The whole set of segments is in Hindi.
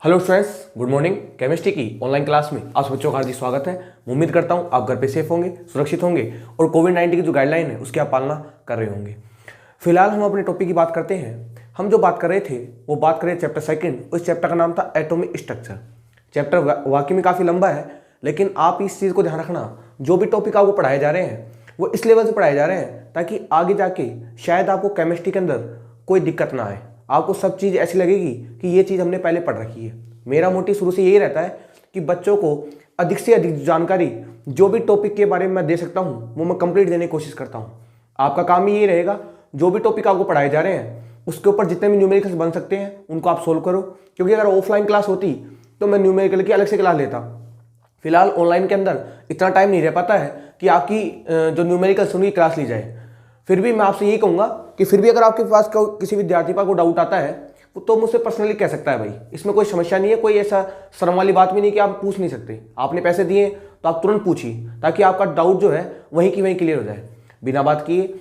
Hello students, good morning. Chemistry की ऑनलाइन क्लास में आप बच्चों का हार्दिक स्वागत है। उम्मीद करता हूं आप घर पे सेफ होंगे, सुरक्षित होंगे और कोविड-19 की जो गाइडलाइन है उसकी आप पालना कर रहे होंगे। फिलहाल हम अपने टॉपिक की बात करते हैं। हम जो बात कर रहे थे वो बात करें चैप्टर सेकंड। उस चैप्टर का नाम था एटॉमिक स्ट्रक्चर। चैप्टर वाकई में काफ़ी लंबा है, लेकिन आप इस चीज़ को ध्यान रखना, जो भी टॉपिक आपको पढ़ाए जा रहे हैं वो इस लेवल से पढ़ाए जा रहे हैं ताकि आगे जाके शायद आपको केमिस्ट्री के अंदर कोई दिक्कत ना आए। आपको सब चीज़ ऐसी लगेगी कि ये चीज़ हमने पहले पढ़ रखी है। मेरा मोटिव शुरू से यही रहता है कि बच्चों को अधिक से अधिक जानकारी जो भी टॉपिक के बारे में मैं दे सकता हूँ वो मैं कंप्लीट देने की कोशिश करता हूँ। आपका काम ही यही रहेगा, जो भी टॉपिक आपको पढ़ाए जा रहे हैं उसके ऊपर जितने भी न्यूमेरिकल्स बन सकते हैं उनको आप सोल्व करो। क्योंकि अगर ऑफलाइन क्लास होती तो मैं न्यूमेरिकल की अलग से क्लास लेता। फिलहाल ऑनलाइन के अंदर इतना टाइम नहीं रह पाता है कि आपकी जो न्यूमेरिकल्स उनकी क्लास ली जाए। फिर भी मैं आपसे यही कहूँगा कि फिर भी अगर आपके पास किसी विद्यार्थी पर कोई डाउट आता है तो मुझसे पर्सनली कह सकता है भाई, इसमें कोई समस्या नहीं है। कोई ऐसा शर्म वाली बात भी नहीं कि आप पूछ नहीं सकते। आपने पैसे दिए तो आप तुरंत पूछिए ताकि आपका डाउट जो है वहीं की वहीं क्लियर हो जाए। बिना बात किए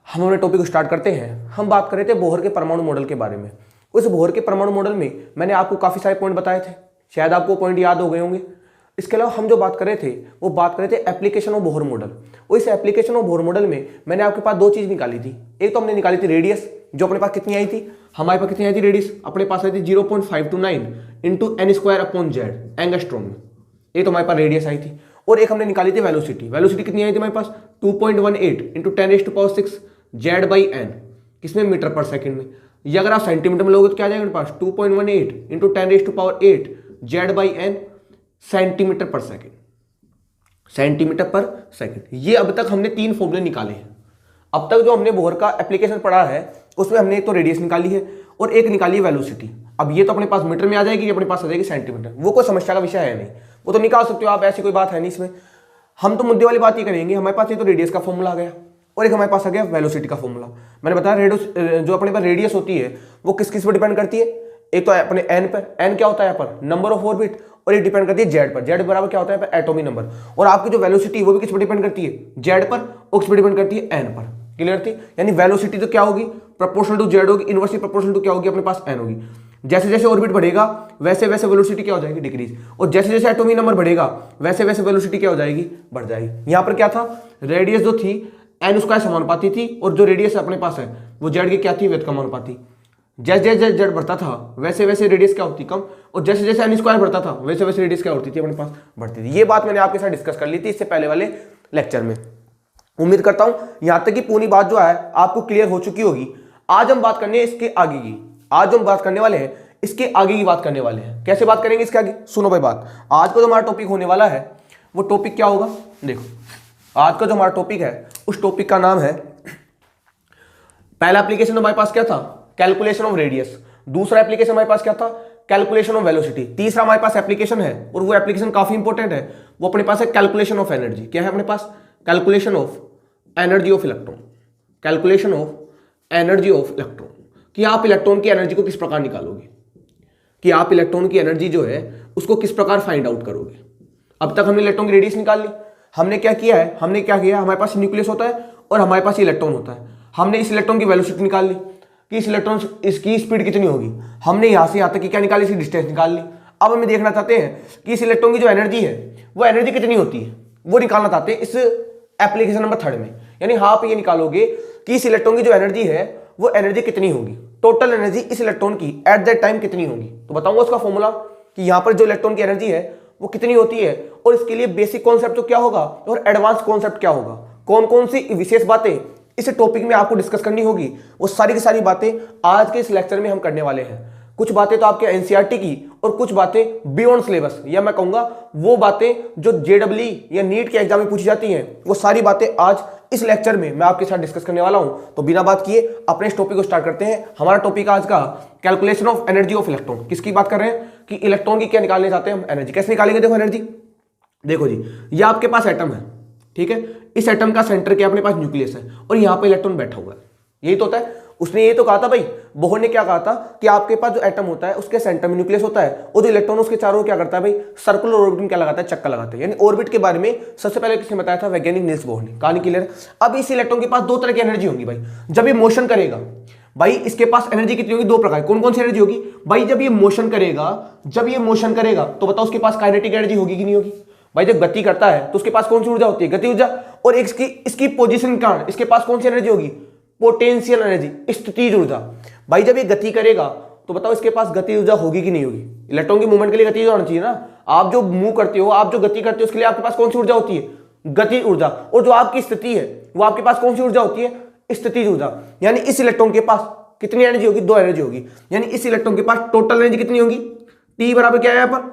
हम अपने टॉपिक को स्टार्ट करते हैं। हम बात कर रहे थे बोहर के परमाणु मॉडल के बारे में। उस बोहर के परमाणु मॉडल में मैंने आपको काफ़ी सारे पॉइंट बताए थे, शायद आपको पॉइंट याद हो गए होंगे। इसके अलावा हम जो बात कर रहे थे वो बात कर रहे थे एप्लीकेशन ऑफ बोहर मॉडल। और इस एप्लीकेशन ऑफ बोहर मॉडल में मैंने आपके पास दो चीज़ निकाली थी। एक तो हमने निकाली थी रेडियस, जो अपने पास कितनी आई थी, हमारे पास कितनी आई थी रेडियस, अपने पास आई थी 0.529 into N square upon Z angstrom में। ये तो हमारे पास रेडियस आई थी। और एक हमने निकाली थी वेलोसिटी। वेलोसिटी कितनी आई थी हमारे पास 2.18 इंटू 10⁶ जेड बाई एन, किसमें मीटर पर सेकंड में। ये अगर आप सेंटीमीटर में लोगे तो क्या आ जाएगा मेरे पास 2.18 into 10⁸ Z by N centimetre per second. Centimetre per second. ये अब तक हमने तीन फॉर्मूले निकाले हैं। अब तक जो हमने बोहर का एप्लीकेशन पढ़ा है उसमें हमने एक तो रेडियस निकाली है और एक निकाली है वेलोसिटी। अब ये तो अपने पास मीटर में आ जाएगी, अपने पास आ जाएगी सेंटीमीटर। वो कोई समस्या का विषय है नहीं, वो तो निकाल सकते हो आप, ऐसी कोई बात है नहीं इसमें। हम तो मुद्दे वाली बात ही करेंगे। हमारे पास ये तो रेडियस का फॉर्मूला आ गया और एक हमारे पास आ गया वेलोसिटी का फॉर्मूला। मैंने बताया जो अपने पास रेडियस होती है वो किस किस पर डिपेंड करती है। एक तो अपने एन पर, एन क्या होता है यहाँ पर नंबर ऑफ ऑर्बिट, और ये डिपेंड करती है जेड पर। जेड बराबर क्या होता है एटॉमिक नंबर। और आपकी जो वेलोसिटी वो भी किस पर डिपेंड करती है, जेड पर, और किस पर डिपेंड करती है एन पर। क्लियर थी? यानी वेलोसिटी तो क्या होगी, प्रोपोर्शनल टू जेड होगी, इनवर्सली प्रोपोर्शनल टू क्या होगी अपने पास एन होगी। जैसे जैसे ऑर्बिट बढ़ेगा वैसे वैसे वेलोसिटी क्या हो जाएगी, डिक्रीज। और जैसे जैसे एटॉमिक नंबर बढ़ेगा वैसे वैसे वेलोसिटी क्या हो जाएगी, बढ़ जाएगी। यहां पर क्या था, रेडियस जो थी एन स्क्वायर समानुपाती थी और जो रेडियस अपने पास है वो जेड की क्या थी, व्यतकमानुपाती। जैसे जैसे जेड बढ़ता था वैसे वैसे रेडियस क्या होती कम, और जैसे जैसे एन स्क्वायर बढ़ता था वैसे वैसे रेडियस क्या होती थी अपने पास, बढ़ती थी। ये बात मैंने आपके साथ डिस्कस कर ली थी इससे पहले वाले लेक्चर में। उम्मीद करता हूं यहां तक की पूरी बात जो है आपको क्लियर हो चुकी होगी। आज हम बात करने इसके आगे की, आज हम बात करने वाले हैं इसके आगे की बात करने वाले हैं। कैसे बात करेंगे इसके आगे, सुनो भाई बात। आज का जो हमारा टॉपिक होने वाला है वो टॉपिक क्या होगा, देखो आज का जो हमारा टॉपिक है उस टॉपिक का नाम है, पहला एप्लीकेशन हमारे पास क्या था, कैलकुलेशन ऑफ रेडियस। दूसरा एप्लीकेशन हमारे पास क्या था, कैलकुलेशन ऑफ वेलोसिटी। तीसरा हमारे पास एप्लीकेशन है और वो एप्लीकेशन काफी इंपॉर्टेंट है, वो अपने पास है कैलकुलेशन ऑफ एनर्जी। क्या है अपने पास, calculation of energy of electron. Calculation of energy of electron, कि आप इलेक्ट्रॉन की एनर्जी को किस प्रकार निकालोगे, कि आप इलेक्ट्रॉन की एनर्जी जो है उसको किस प्रकार फाइंड आउट करोगे। अब तक हमने इलेक्ट्रॉन की रेडियस निकाल ली। हमने क्या किया है, हमने क्या किया, हमारे पास न्यूक्लियस होता है और हमारे पास इलेक्ट्रॉन होता है। हमने इस इलेक्ट्रॉन की वेलोसिटी निकाल ली कि इस इलेक्ट्रॉन इसकी स्पीड कितनी होगी। हमने यहां से यहां तक की क्या निकाली, इसकी डिस्टेंस निकाल ली। अब हमें देखना चाहते हैं कि इस इलेक्ट्रॉन की जो एनर्जी है वो एनर्जी कितनी होती है, वो निकालना चाहते हैं इस एप्लीकेशन नंबर 3 में। यानी हाँ आप ये निकालोगे कि इस इलेक्ट्रॉन की जो एनर्जी है वो एनर्जी कितनी होगी, टोटल एनर्जी इस इलेक्ट्रॉन की एट दैट टाइम कितनी होगी। तो बताऊंगा उसका फॉर्मूला कि यहां पर जो इलेक्ट्रॉन की एनर्जी है वो कितनी होती है, और इसके लिए बेसिक कॉन्सेप्ट तो क्या होगा और एडवांस कॉन्सेप्ट क्या होगा, कौन कौन सी विशेष बातें इस टॉपिक में आपको डिस्कस करनी होगी, वो सारी की सारी बातें आज के इस लेक्चर में हम करने वाले हैं। कुछ बातें तो आपके एनसीईआरटी की और कुछ बातें बियॉन्ड सिलेबस, या मैं कहूंगा वो बातें जो जेडब्ल्यू या नीट के एग्जाम में पूछी जाती हैं, वो सारी बातें आज इस लेक्चर में मैं आपके साथ डिस्कस करने वाला हूं। तो बिना बात किए अपने इस टॉपिक को स्टार्ट करते हैं। हमारा टॉपिक आज का calculation of energy of electron. किसकी बात कर रहे हैं कि इलेक्ट्रॉन की क्या निकालने चाहते हैं हम, एनर्जी। कैसे निकालेंगे, देखो एनर्जी, देखो जी ये आपके पास एटम है, ठीक है। इस एटम का सेंटर क्या अपने पास न्यूक्लियस है और यहाँ पे इलेक्ट्रॉन बैठा हुआ है। यही तो होता है। उसने ये तो कहा था भाई, बोहर ने क्या कहा था कि आपके पास जो एटम होता है उसके सेंटर में न्यूक्लियस होता है और जो इलेक्ट्रॉन उसके चारों क्या करता है भाई, सर्कुलर ऑर्बिट में क्या लगाता है, चक्कर लगाता है। यानी ऑर्बिट के बारे में सबसे पहले किसने बताया था, वैज्ञानिक नील्स बोहर ने। कहानी क्लियर। अब इस इलेक्ट्रॉन के पास दो तरह की एनर्जी होंगी भाई। जब ये मोशन करेगा, भाई इसके पास एनर्जी कितनी होगी, दो प्रकार, कौन कौन सी एनर्जी होगी भाई, जब ये मोशन करेगा, जब ये मोशन करेगा तो बताओ उसके पास काइनेटिक एनर्जी होगी कि नहीं होगी। भाई जब गति करता है तो उसके पास कौन सी ऊर्जा होती है, गति ऊर्जा। और इसकी पोजीशन के कारण इसके पास कौन सी एनर्जी होगी, पोटेंशियल एनर्जी, स्थितिज ऊर्जा। भाई जब ये गति करेगा तो बताओ इसके पास गति ऊर्जा होगी कि नहीं होगी। इलेक्ट्रॉन की मूवमेंट के लिए गति ऊर्जा होनी चाहिए ना, आप जो मूव करते हो, आप जो गति करते हो, उसके लिए आपके पास कौन सी ऊर्जा होती है, गति ऊर्जा। और जो आपकी स्थिति है वो आपके पास कौन सी ऊर्जा होती है, स्थितिज ऊर्जा। यानी इस इलेक्ट्रॉन के पास कितनी एनर्जी होगी, दो एनर्जी होगी। यानी इस इलेक्ट्रॉन के पास टोटल एनर्जी कितनी होगी, टी बराबर क्या है, यहां पर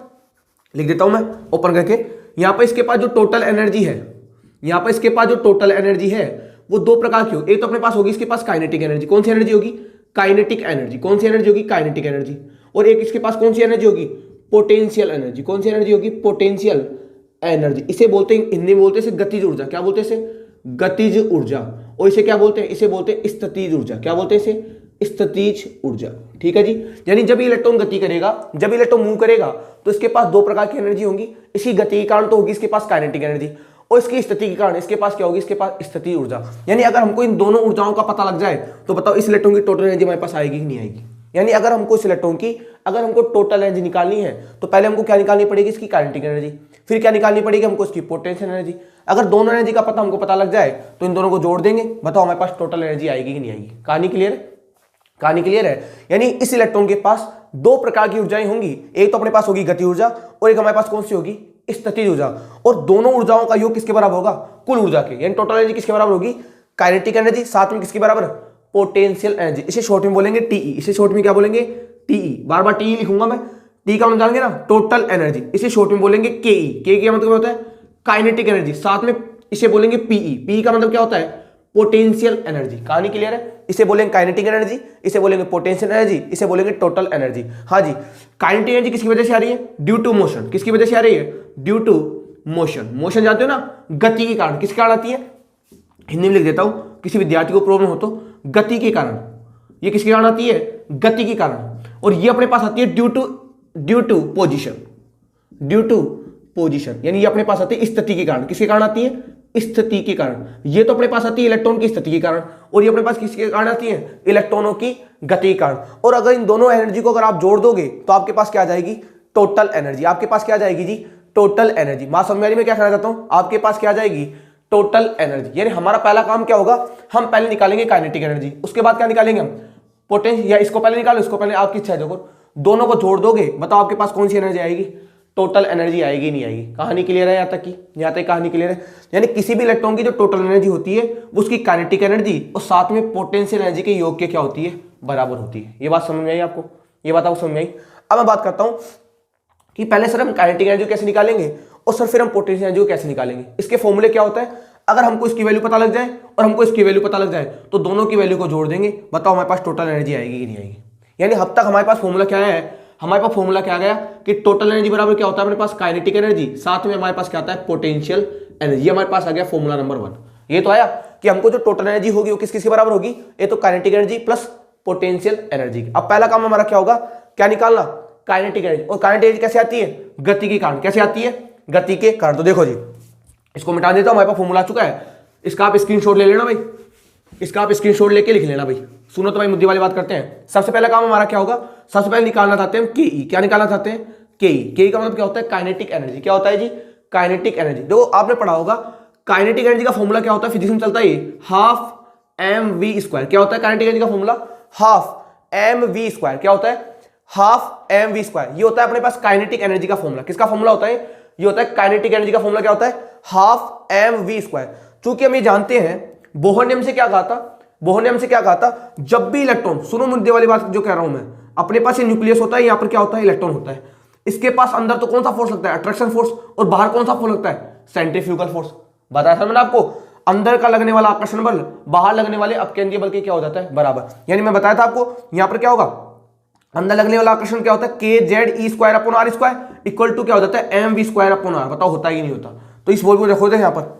लिख देता हूं मैं ओपन करके। यहां पर इसके पास जो टोटल एनर्जी है, यहां पर इसके पास जो टोटल एनर्जी है वो दो प्रकार की होगी। एक तो अपने पास होगी इसके पास काइनेटिक एनर्जी, कौन सी एनर्जी होगी, काइनेटिक एनर्जी। कौन सी एनर्जी होगी, काइनेटिक एनर्जी। और एक इसके पास कौन सी एनर्जी होगी, पोटेंशियल एनर्जी। कौन सी एनर्जी होगी, पोटेंशियल एनर्जी। इसे बोलते हैं, हिंदी में बोलते हैं इसे गतिज ऊर्जा। क्या बोलते हैं इसे, गतिज ऊर्जा। और इसे क्या बोलते हैं, इसे बोलते हैं स्थितिज ऊर्जा। क्या बोलते हैं इसे, स्थितिज ऊर्जा। ठीक है जी। यानी जब इलेक्ट्रॉन गति करेगा, जब इलेक्ट्रॉन मूव करेगा तो इसके पास दो प्रकार की एनर्जी होंगी। इसकी गति के कारण तो होगी इसके पास काइनेटिक एनर्जी, और इसकी स्थिति के कारण इसके पास क्या होगी, इसके पास स्थिति ऊर्जा। यानी अगर हमको इन दोनों ऊर्जाओं का पता लग जाए तो बताओ इस इलेक्ट्रॉन की टोटल एनर्जी हमारे पास आएगी कि नहीं आएगी। यानी अगर हमको इस इलेक्ट्रॉन की, अगर हमको टोटल एनर्जी निकालनी है तो पहले हमको क्या निकालनी पड़ेगी, इसकी काइनेटिक एनर्जी। फिर क्या निकालनी पड़ेगी हमको, इसकी पोटेंशियल एनर्जी। अगर दोनों एनर्जी का पता हमको पता लग जाए तो इन दोनों को जोड़ देंगे, बताओ हमारे पास टोटल एनर्जी आएगी कि नहीं आएगी। कहानी क्लियर है, कहानी क्लियर है। यानी इस इलेक्ट्रॉन के पास दो प्रकार की ऊर्जाएं होंगी, एक तो अपने पास होगी गति ऊर्जा और एक हमारे पास कौन सी होगी, स्थितिज ऊर्जा। और दोनों ऊर्जाओं का योग किसके बराबर होगा, कुल ऊर्जा के। यानी टोटल एनर्जी किसके बराबर होगी, काइनेटिक एनर्जी, साथ में किसके बराबर, पोटेंशियल एनर्जी। इसे शॉर्ट में बोलेंगे टीई, इसे शॉर्ट में क्या बोलेंगे, टीई। बार बार टीई लिखूंगा मैं, टी का मतलब जानेंगे ना, टोटल एनर्जी। इसे शॉर्ट में बोलेंगे केई, के का मतलब होता है काइनेटिक एनर्जी, साथ में इसे बोलेंगे पीई, पी का मतलब क्या होता है, पोटेंशियल एनर्जी। कहानी क्लियर है। इसे बोलेंगे काइनेटिक एनर्जी, इसे बोलेंगे पोटेंशियल एनर्जी, इसे बोलेंगे टोटल एनर्जी। हाँ जी, काइनेटिक एनर्जी किसकी वजह से आ रही है, ड्यू टू मोशन। किसकी वजह से आ रही है, ड्यू टू मोशन। मोशन जानते हो ना, गति के कारण। किसके कारण आती है, हिंदी में लिख देता हूं, किसी विद्यार्थी को प्रॉब्लम हो तो गति के कारण। ये किसके कारण आती है, गति के कारण। और ये अपने पास आती है due to position, due to position. यानी ये अपने पास आती है स्थिति के कारण। किसके कारण आती है, स्थिति के कारण। ये तो अपने पास आती है इलेक्ट्रॉन की स्थिति के कारण, और ये अपने पास किसके कारण आती है, इलेक्ट्रॉनों की गति के कारण। और अगर इन दोनों एनर्जी को अगर आप जोड़ दोगे तो आपके पास क्या आ जाएगी, टोटल एनर्जी। आपके पास क्या आ जाएगी जी, टोटल एनर्जी। मां समझ में क्या कहना चाहता हूं, आपके पास क्या आ जाएगी, टोटल एनर्जी। यानी हमारा पहला काम क्या होगा, हम पहले निकालेंगे काइनेटिक एनर्जी, उसके बाद क्या निकालेंगे हम, पोटेंशियल। या इसको पहले निकालो, इसको पहले, आपकी इच्छा है। देखो दोनों को जोड़ दोगे, बताओ आपके पास कौन सी एनर्जी आएगी, टोटल एनर्जी आएगी नहीं आएगी। कहानी क्लियर है यहाँ तक की, यहाँ तक कहानी क्लियर है। यानी किसी भी इलेक्ट्रॉन की जो टोटल एनर्जी होती है वो उसकी काइनेटिक एनर्जी और साथ में पोटेंशियल एनर्जी के योग के क्या होती है, बराबर होती है। ये बात समझ में आई आपको, ये बात आपको समझ में आई। अब मैं बात करता हूं कि पहले सर हम काइनेटिक एनर्जी कैसे निकालेंगे और सर फिर हम पोटेंशियल एनर्जी को कैसे निकालेंगे। इसके फॉर्मूले क्या होता है, अगर हमको इसकी वैल्यू पता लग जाए और हमको इसकी वैल्यू पता लग जाए तो दोनों की वैल्यू को जोड़ देंगे, बताओ हमारे पास टोटल एनर्जी आएगी कि नहीं आएगी। यानी अब तक हमारे पास फॉर्मूला क्या है, हमारे पास फॉर्मूला क्या आ गया कि टोटल एनर्जी बराबर क्या होता है, अपने पास काइनेटिक एनर्जी, साथ में हमारे पास क्या आता है, पोटेंशियल एनर्जी। हमारे पास आ गया फॉर्मूला नंबर 1। ये तो आया कि हमको जो टोटल एनर्जी होगी वो किस किसके बराबर होगी, ये तो kinetic energy plus potential energy. अब पहला काम हमारा क्या होगा, क्या निकालना, काइनेटिक एनर्जी। और काइनेटिक एनर्जी कैसे आती है, गति के कारण। कैसे आती है, गति के कारण। तो देखो जी, इसको मिटा देता हूं, हमारे पास फॉर्मूला आ चुका है। इसका आप स्क्रीनशॉट ले लेना भाई, इसका आप स्क्रीनशॉट लेके लिख लेना भाई। सुनो तो भाई, मुद्दे वाली बात करते हैं। सबसे पहला काम हमारा क्या होगा, सबसे पहले निकालना चाहते हैं केई। क्या निकालना चाहते हैं, केई। केई का मतलब क्या होता है, काइनेटिक एनर्जी। क्या होता है जी, काइनेटिक एनर्जी। देखो आपने पढ़ा होगा काइनेटिक एनर्जी का फॉर्मूला क्या होता है, फिजिक्स में चलता है हाफ एम वी स्क्वायर। क्या होता है काइनेटिक एनर्जी का formula, half M V square. क्या होता है, हाफ एम वी स्क्वायर। ये होता है अपने पास काइनेटिक एनर्जी का फॉर्मूला। किसका फॉर्मूला होता है, ये होता है काइनेटिक एनर्जी का फॉर्मूला। क्या होता है, हाफ एम वी स्क्वायर। चूंकि हम ये जानते हैं, बोहर नियम से क्या कहा था, बोहर नियम से क्या कहा था, जब भी इलेक्ट्रॉन, सुनो मुद्दे वाली बात जो कह रहा हूं मैं, अपने पास ये न्यूक्लियस होता है, यहां पर क्या होता है, इलेक्ट्रॉन होता है। इसके पास अंदर तो कौन सा फोर्स लगता है, अट्रैक्शन फोर्स, और बाहर कौन सा फोर्स लगता है, सेंट्रीफ्यूगल फोर्स। बताया था मैंने आपको, अंदर का लगने वाला आकर्षण बल बाहर लगने वाले अपकेंद्रीय बल के क्या हो जाता है, बराबर। यानी मैं बताया था आपको, यहां पर क्या होगा, अंदर लगने वाला आकर्षण क्या होता है, के Z E square upon R square equal to क्या हो जाता है, M V square upon are. बताओ होता है कि नहीं होता। तो इस बोल को रखो यहाँ पर,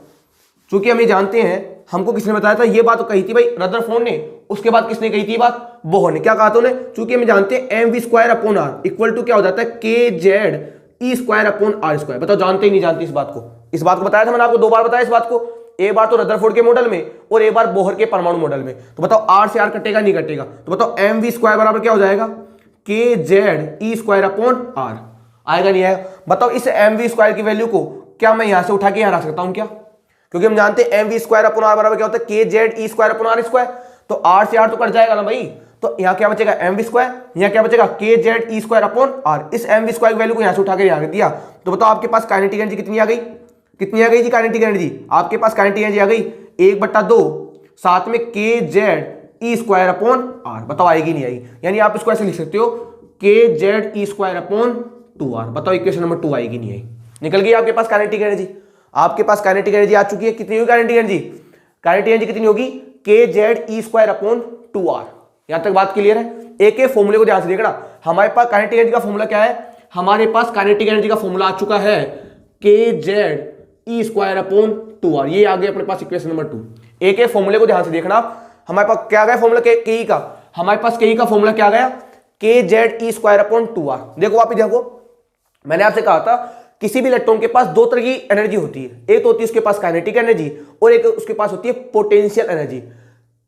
चूंकि हम ये जानते हैं, हमको किसने बताया था ये बात, तो कही थी भाई रदरफोर्ड ने। उसके बाद किसने कही थी बात, बोहर ने। क्या कहा था उन्हें, चूंकि हम जानते हैं M V square upon R equal to क्या हो जाता है, के जेड ई स्क्वायर अपॉन आर स्क्वायर। बताओ जानते ही नहीं जानते इस बात को। इस बात को बताया था मैंने आपको, 2 बार बताया इस बात को। एक बार तो रदरफोर्ड के मॉडल में और एक बार बोहर के परमाणु मॉडल में। तो बताओ आर से आर कटेगा नहीं कटेगा, तो बताओ एम वी स्क्वायर बराबर क्या हो जाएगा, K Z E square upon are, आएगा नहीं आएगा। बताओ इस एम वी स्क्वायर की वैल्यू को क्या मैं यहां से उठा के यहां रख सकता हूं क्या, क्योंकि हम जानते हैं M V square upon R बराबर क्या होता है, के जेड ई स्क्वायर अपॉन आर स्क्वायर। तो आर से आर तो कट जाएगा ना भाई, तो यहाँ क्या बचेगा एम वी स्क्वायर, यहाँ क्या बचेगा के जेड ई स्क्वायर अपॉन आर। इस एम वी स्क्वायर की वैल्यू को यहाँ से उठा के यहाँ रख दिया। तो बताओ आपके पास काइनेटिक एनर्जी कितनी आ गई, कितनी आ गई जी काइनेटिक एनर्जी, आपके पास काइनेटिक एनर्जी आ गई 1/2 साथ में K Z E square upon are. बताओ आएगी नहीं आएगी, यानी आप इसको ऐसे लिख सकते हो के जेड ई स्क्वायर अपॉन 2r। बताओ इक्वेशन नंबर 2 आएगी नहीं आएगी, निकल गई आपके पास काइनेटिक एनर्जी। आपके पास काइनेटिक एनर्जी आ चुकी है, कितनी होगी काइनेटिक एनर्जी, काइनेटिक एनर्जी कितनी होगी, के जेड ई स्क्वायर अपॉन 2r। यहां तक बात क्लियर है। एक एक फॉर्मूले को ध्यान से देखना, हमारे पास काइनेटिक एनर्जी का फॉर्मूला क्या है, हमारे पास काइनेटिक एनर्जी का फॉर्मूला आ चुका है के जेड ई स्क्वायर अपॉन 2r। ये आ गया अपने पास इक्वेशन नंबर 2। एक एक फॉर्मूले को ध्यान से देखना, हमारे पास क्या गया फॉर्मूला के का, हमारे पास के का फॉर्मूला क्या गया, के जेड ई स्क्वायर अपॉन 2r। देखो आप देखो, मैंने आपसे कहा था किसी भी इलेक्ट्रॉन के पास दो तरह की एनर्जी होती है, एक तो होती है उसके पास काइनेटिक एनर्जी और एक उसके पास होती है पोटेंशियल एनर्जी।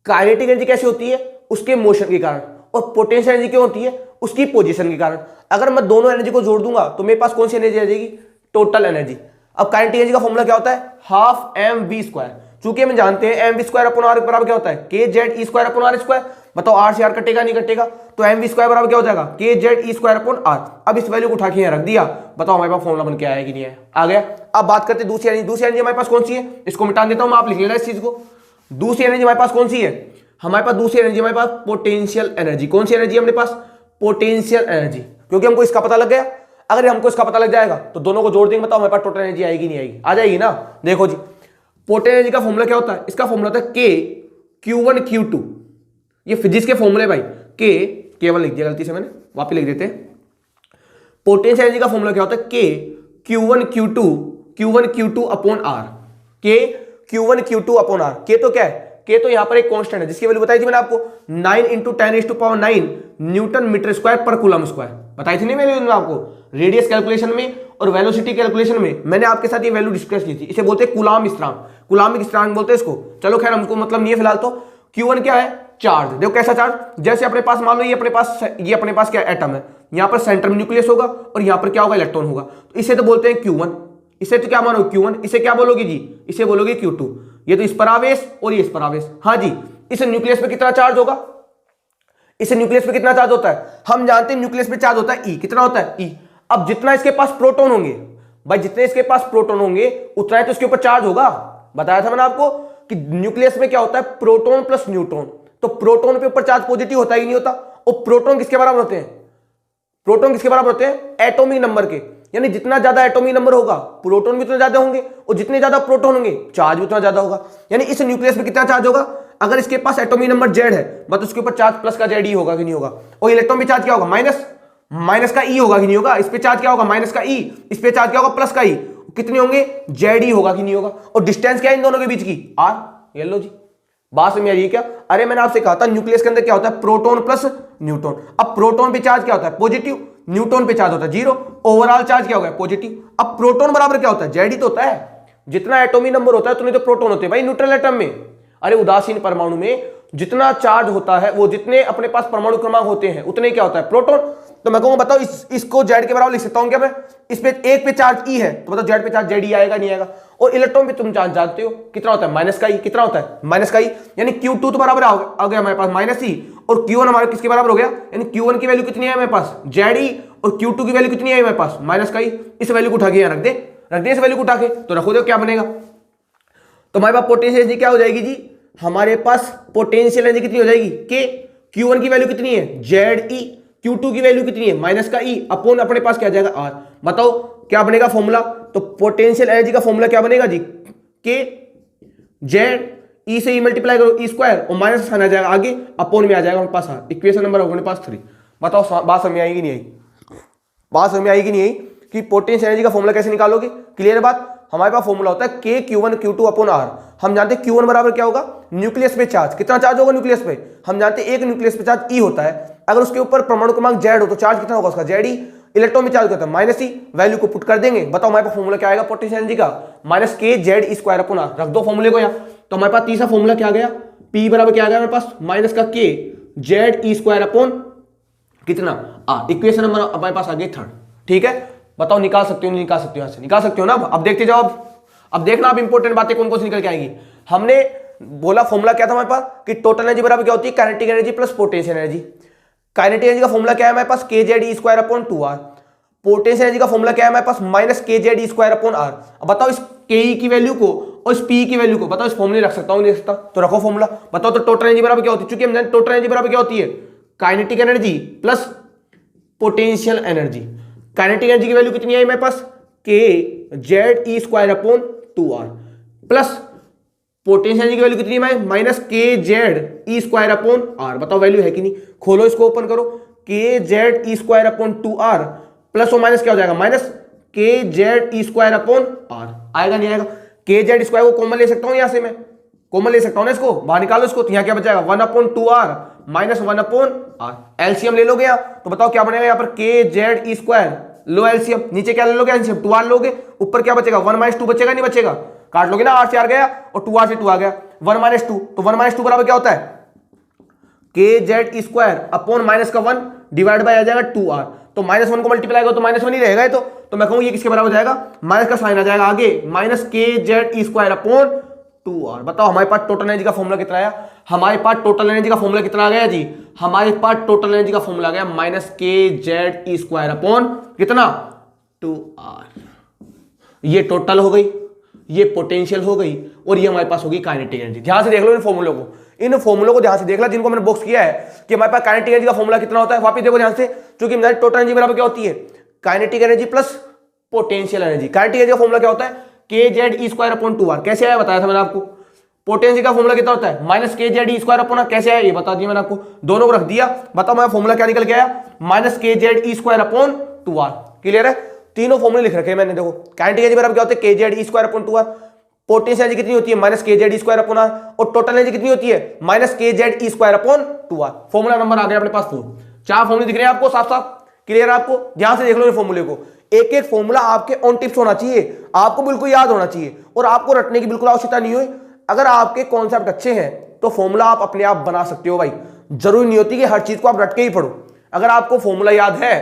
काइनेटिक एनर्जी कैसे होती है, उसके मोशन के कारण, और पोटेंशियल एनर्जी क्यों होती है, उसकी पोजीशन के कारण। अगर मैं दोनों एनर्जी को जोड़ दूंगा तो मेरे पास कौन सी एनर्जी आ जाएगी, टोटल एनर्जी। अब काइनेटिक एनर्जी का फॉर्मूला क्या होता है, हाफ एम वी स्क्वायर। चूंकि हम जानते हैं M V square upon R बराबर क्या होता है, के जेड ई स्क्वायर अपॉन आर स्क्वायर। बताओ आर से आर कटेगा नहीं कटेगा, तो एम वी स्क्वायर बराबर क्या हो जाएगा, K Z E square upon are. अब इस वैल्यू को उठा के यहाँ रख दिया, बताओ हमारे पास फॉर्मूला बन के आया कि नहीं आया, आ गया। अब बात करते हैं दूसरी एनर्जी। दूसरी एनर्जी हमारे पास कौन सी है, इसको मिटा देता हूं मैं, आप लिख लेना इस चीज को। दूसरी एनर्जी हमारे पास कौन सी है, हमारे पास दूसरी एनर्जी हमारे पास पोटेंशियल एनर्जी। कौन सी एनर्जी हमारे पास, पोटेंशियल एनर्जी, क्योंकि हमको इसका पता लग गया। अगर हमको इसका पता लग जाएगा तो दोनों को जोड़ देंगे, बताओ हमारे पास टोटल एनर्जी आएगी नहीं आएगी, आ जाएगी ना। देखो जी, पोटेंशियल एनर्जी का फॉर्मूला क्या होता है, इसका फॉर्मूला होता है के Q1 Q2। ये फिजिक्स के फॉर्मूले भाई, के केवल लिख दिया गलती से मैंने, वापस लिख देते हैं। पोटेंशियल एनर्जी का फॉर्मूला क्या होता है, के Q1 Q2 अपॉन आर, के Q1 Q2 अपॉन आर। के तो क्या है, के तो यहां पर एक कांस्टेंट है जिसकी वैल्यू बताई थी मैंने आपको, 9 × 10⁹ न्यूटन मीटर स्क्वायर पर कूलम स्क्वायर बताई थी नहीं मैंने आपको। रेडियस कैलकुलेशन में और वेलोसिटी कैलकुलेशन में मैंने आपके साथ ये वैल्यू डिस्कस की थी। इसे बोलते हैं कूलाम स्थिरांक, कूलामिक स्थिरांक बोलते हैं इसको। चलो खैर हमको मतलब नहीं है फिलहाल। तो Q1 क्या है, चार्ज। देखो कैसा चार्ज, जैसे अपने पास मान लो ये अपने पास क्या एटम है, यहां पर सेंटर में न्यूक्लियस होगा और यहां पर क्या होगा, इलेक्ट्रॉन होगा। तो इसे तो बोलते हैं Q1, इसे तो क्या मानो Q1, इसे क्या बोलोगे जी, इसे बोलोगे Q2। ये तो इस पर आवेश और ये इस पर आवेश। हाँ जी, इस न्यूक्लियस पे कितना चार्ज होगा, इस न्यूक्लियस पे कितना चार्ज होता है, हम जानते हैं न्यूक्लियस पे चार्ज होता है E। कितना होता है E। अब जितना इसके पास प्रोटॉन होंगे भाई, जितने इसके पास प्रोटॉन होंगे उतना ही तो इसके ऊपर चार्ज होगा। बताया था मैंने आपको कि न्यूक्लियस में क्या होता है, प्रोटॉन प्लस न्यूट्रॉन। तो प्रोटॉन के ऊपर चार्ज पॉजिटिव होता ही नहीं होता। और प्रोटॉन किसके बराबर होते हैं, प्रोटॉन किसके बराबर होते हैं, एटॉमिक नंबर के। यानी जितना ज्यादा एटॉमिक नंबर होगा प्रोटॉन भी उतना ज्यादा होंगे, और जितने ज्यादा प्रोटॉन होंगे चार्ज भी उतना ज्यादा होगा। यानी इस न्यूक्लियस में कितना चार्ज होगा, अगर इसके पास एटॉमिक नंबर Z है बस उसके ऊपर चार्ज प्लस का Z ही होगा कि नहीं होगा। और इलेक्ट्रॉन पे चार्ज क्या होगा, माइनस का E होगा कि नहीं होगा। इस पे चार्ज क्या होगा, माइनस का E, इस पे चार्ज क्या होगा, प्लस का E। कितने होंगे, Z ही होगा कि नहीं होगा। और डिस्टेंस क्या है इन दोनों के बीच की, R। ये लो जी, बात में आ रही है क्या। अरे मैंने आपसे कहा था न्यूक्लियस के अंदर क्या होता है, प्रोटॉन प्लस न्यूट्रॉन। अब प्रोटॉन पे चार्ज क्या होता है, पॉजिटिव, न्यूट्रॉन पे चार्ज होता है 0, ओवरऑल चार्ज क्या होगा, पॉजिटिव। अब प्रोटॉन बराबर क्या होता है, Z ही तो होता है। जितना एटॉमिक नंबर होता है उतने तो प्रोटॉन होते हैं भाई न्यूट्रल एटम में। अरे उदासीन परमाणु में जितना चार्ज होता है, वो जितने अपने पास परमाणु क्रमांक होते हैं उतने क्या होता है, प्रोटॉन। तो मैं कहूंगा बताओ इसको Z के बराबर लिख सकता हूं क्या मैं, इस पे एक पे चार्ज E है तो बताओ Z पे चार्ज Z ही आएगा नहीं आएगा। और इलेक्ट्रॉन पे तुम चार्ज जानते हो कितना होता है, माइनस का E। कितना होता है, माइनस का E। यानी Q2 तो बराबर आ गया हमारे पास माइनस E, और Q1 हमारे किसके बराबर हो गया, यानी Q1 की वैल्यू कितनी है हमारे पास, ZE, और Q2 की वैल्यू कितनी है हमारे पास, माइनस का E। इस वैल्यू को उठा के यहाँ रख दे इस वैल्यू को उठा के, तो रखो, देखो क्या बनेगा। तो हमारे पास पोटेंशियल एनर्जी क्या हो जाएगी जी, हमारे पास पोटेंशियल एनर्जी कितनी हो जाएगी, के Q1 की वैल्यू कितनी है, ZE, Q2 की वैल्यू कितनी है, माइनस का E, अपॉन अपने पास क्या जाएगा, R। बताओ क्या बनेगा फॉर्मूला। तो पोटेंशियल एनर्जी का फॉर्मूला क्या बनेगा जी, के जेड E से E मल्टीप्लाई करो E स्क्वायर, और माइनस साइन आ जाएगा आगे, अपॉन में आ जाएगा हमारे पास R। इक्वेशन नंबर होगा हमारे पास 3। बताओ बात समझ आएगी नहीं आई, बात समझ आएगी नहीं आई कि पोटेंशियल एनर्जी का फॉर्मूला कैसे निकालोगे। क्लियर बात। हमारे पास फॉर्मूला होता है के Q1 Q2 अपॉन R। हम जानते हैं Q1 बराबर क्या होगा, न्यूक्लियस पे चार्ज। कितना चार्ज होगा न्यूक्लियस पे, हम जानते हैं एक न्यूक्लियस पे चार्ज E होता है। अगर उसके ऊपर परमाणु क्रमांक Z हो तो चार्ज कितना होगा उसका, ZE। इलेक्ट्रॉन में चार्ज होता है माइनस ई, वैल्यू को पुट कर देंगे, बताओ हमारे पास फॉर्मूला क्या आएगा पोटेंशियल एनर्जी का, माइनस के जेड ई स्क्वायर अपॉन आर। रख दो फॉर्मूले को यहाँ, तो हमारे पास तीसरा फॉर्मूला क्या आ गया, पी बराबर क्या आ गया हमारे पास, माइनस का के जेड ई स्क्वायर अपॉन कितना आर। इक्वेशन नंबर हमारे पास आ गई थर्ड। ठीक है, बताओ निकाल सकते हो नहीं निकाल सकते हो, यहां से निकाल सकते हो ना। अब देखते जाओ, अब देखना आप इंपॉर्टेंट बातें कौन कौन सी निकल के आएंगी। हमने बोला फॉर्मूला क्या था हमारे पास कि टोटल एनर्जी बराबर क्या होती है, kinetic energy plus potential energy. Kinetic energy का फॉर्मूला क्या है हमारे पास, के जेड ई square upon 2r। Potential energy का फॉर्मूला क्या है हमारे पास, माइनस के Z E square upon are. अब बताओ इस के ई की वैल्यू को और इस पी की वैल्यू को बताओ, इस फॉर्मूले रख सकता हूं नहीं रख सकता, तो रखो फॉर्मूला। बताओ तो टोटल एनर्जी बराबर क्या होती है, चूंकि हमने टोटल एनर्जी बराबर क्या होती है, kinetic energy plus potential energy. Kinetic energy की वैल्यू कितनी आई मेरे पास, के जेड ई square upon 2r plus potential energy की वैल्यू कितनी है, माइनस के Z E square upon are. बताओ वैल्यू है कि नहीं, खोलो इसको ओपन करो, के जेड ई स्क्वायर अपॉन 2r प्लस और माइनस क्या हो जाएगा, माइनस के Z E square upon are. आएगा नहीं आएगा, के जेड स्क्वायर को कॉमन ले सकता हूं, यहां से मैं कॉमन ले सकता हूं ना, इसको बाहर निकालो इसको, तो यहां क्या बचाएगा 1 upon 2r minus 1 upon R. LCM ले लोगे यहाँ, तो बताओ क्या बनेगा यहाँ पर, के जेड ई स्क्वायर, लो एलसीएम, नीचे क्या ले लोगे एलसीएम 2r लोगे, ऊपर क्या बचेगा 1 माइनस 2 बचेगा नहीं बचेगा, काट लोगे ना, r से r गया और 2r से 2 आ गया, 1 माइनस 2, तो 1 माइनस 2 बराबर क्या होता है, के जेड ई स्क्वायर अपॉन माइनस का 1 डिवाइड बाय आ जाएगा 2r। तो माइनस 1 को मल्टीप्लाई करो तो माइनस 1 ही रहेगा ये, तो मैं कहूंगा ये किसके बराबर हो जाएगा, माइनस का साइन आ जाएगा आगे, माइनस के जेड ई स्क्वायर अपॉन 2r। बताओ हमारे पास टोटल एनर्जी का फॉर्मूला कितना आया, हमारे पास टोटल एनर्जी का फॉर्मूला कितना आ गया जी, हमारे पास टोटल एनर्जी का फॉर्मूला आ गया माइनस के जेड ई स्क्वायर अपॉन कितना 2r। ये टोटल हो गई, ये पोटेंशियल हो गई, और ये हमारे पास होगी काइनेटिक एनर्जी। ध्यान से देख लो इन फॉर्मूलों को, इन फॉर्मूलों को ध्यान से देख लो जिनको मैंने बॉक्स किया है कि हमारे पास काइनेटिक एनर्जी का फॉर्मूला कितना होता है, वापस देखो ध्यान से, क्योंकि हमारी टोटल एनर्जी बराबर क्या होती है, kinetic energy plus potential energy. Kinetic energy का फॉर्मूला क्या होता है, के जेड ई स्क्वायर अपॉन 2r। कैसे आया बताया था मैंने आपको। पोटेंशियल का फॉर्मूला कितना होता है, माइनस के जेड ई स्क्वायर अपॉन आर। कैसे आया ये बता दिया मैंने आपको, दोनों को रख दिया। बताओ मेरा फॉर्मूला क्या निकल के आया, माइनस के जेड ई स्क्वायर अपॉन 2r। क्लियर है, तीनों फॉर्मूले लिख रखे हैं मैंने, देखो काइनेटिक एनर्जी बराबर क्या होता है, के जेड ई square upon 2r। Potential energy कितनी होती है, माइनस के जेड ई स्क्वायर अपॉन आर, और टोटल एनर्जी कितनी होती है, माइनस के जेड ई square upon 2r। Formula number आ गया अपने पास 4। 4 फॉर्मूले दिख रहे हैं आपको साफ साफ, क्लियर है आपको। ध्यान से देख लो फॉर्मूले को, एक एक फॉर्मूला आपके ऑन टिप्स होना चाहिए, आपको बिल्कुल याद होना चाहिए, और आपको रटने की बिल्कुल आवश्यकता नहीं हुई। अगर आपके कॉन्सेप्ट अच्छे हैं तो फॉर्मूला आप अपने आप बना सकते हो भाई, जरूरी नहीं होती कि हर चीज को आप रट के ही पढ़ो। अगर आपको फॉर्मूला याद है,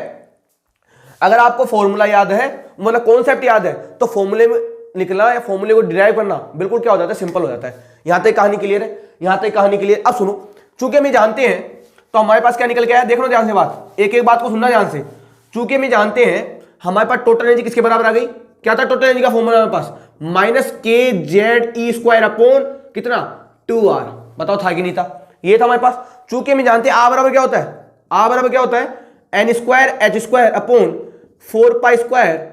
अगर आपको फॉर्मूला याद है, मतलब कॉन्सेप्ट याद है, तो फॉर्मूले में निकलना या फॉर्मूले को डिराइव करना बिल्कुल क्या हो जाता है, सिंपल हो जाता है। यहां तक कहानी क्लियर है, यहां तक कहानी क्लियर। अब सुनो, चूंकि हम जानते हैं तो हमारे पास क्या निकल के आया, देख लो ध्यान से बात, एक एक बात को सुनना ध्यान से। चूंकि हम जानते हैं हमारे पास टोटल एनर्जी किसके बराबर आ गई, क्या था टोटल एनर्जी का फॉर्मूला हमारे पास, माइनस के जेड ई स्क्वायर अपॉन कितना 2r। बताओ था कि नहीं था, ये था हमारे पास। चूंकि हम जानते हैं आ बराबर क्या होता है, आ बराबर क्या होता है, N square H square upon 4 pi square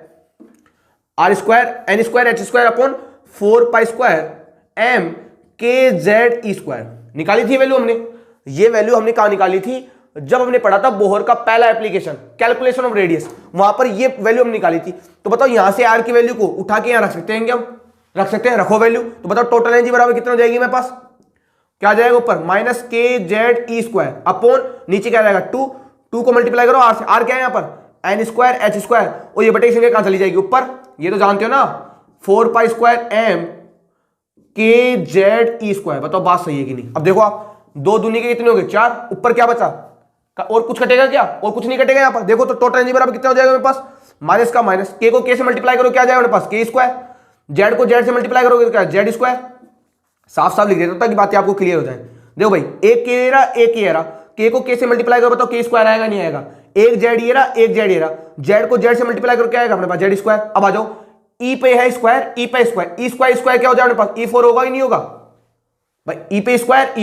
R square N square H square upon 4 pi square M K Z ई स्क्वायर। निकाली थी वैल्यू हमने, ये वैल्यू हमने कहां निकाली थी, जब हमने पढ़ा था बोहर का पहला एप्लीकेशन कैलकुलेशन ऑफ रेडियस, वहां पर ये वैल्यू हमने निकाली थी। तो बताओ यहां से आर की वैल्यू को उठा के यहां रख सकते हैं क्या, हम रख सकते हैं, रखो वैल्यू। तो बताओ टोटल एनर्जी बराबर कितना हो जाएगी मेरे पास, क्या आ जाएगा ऊपर, माइनस के जेड ई स्क्वायर अपॉन नीचे क्या जाएगा 2 को मल्टीप्लाई करो आर से, आर क्या है यहां पर एन स्क्वायर एच स्क्वायर, और ये बटे संख्या कहां चली जाएगी ऊपर, ये तो जानते हो ना 4 pi square M K Z E square. बताओ बात सही है कि नहीं। अब देखो आप, 2 दूनी के कितने हो गए 4, ऊपर क्या बचा, और कुछ कटेगा क्या, और कुछ नहीं कटेगा यहां पर। देखो तो टोटल एनर्जी बराबर कितना हो जाएगा मेरे पास, माइनस का माइनस, के को के से मल्टीप्लाई करो क्या जाएगा मेरे पास के स्क्वायर, जेड को जेड से मल्टीप्लाई करोगे क्या जेड स्क्वायर। साफ साफ लिख देता हूं ताकि बातें आपको क्लियर हो जाए। देखो भाई एक के रहा एक ये रहा, के को के से मल्टीप्लाई करो, बताओ के स्क्वायर आएगा नहीं आएगा, एक जेड ये रहा एक जेड ये रहा, जेड को जेड से मल्टीप्लाई करो क्या आएगा अपने पास जेड स्क्वायर। अब आ जाओ ई पे है स्क्वायर, ई पे स्क्वायर, ई स्क्वायर स्क्वायर क्या हो जाएगा अपने पास ई 4 होगा ही नहीं होगा भाई, ई पे स्क्वायर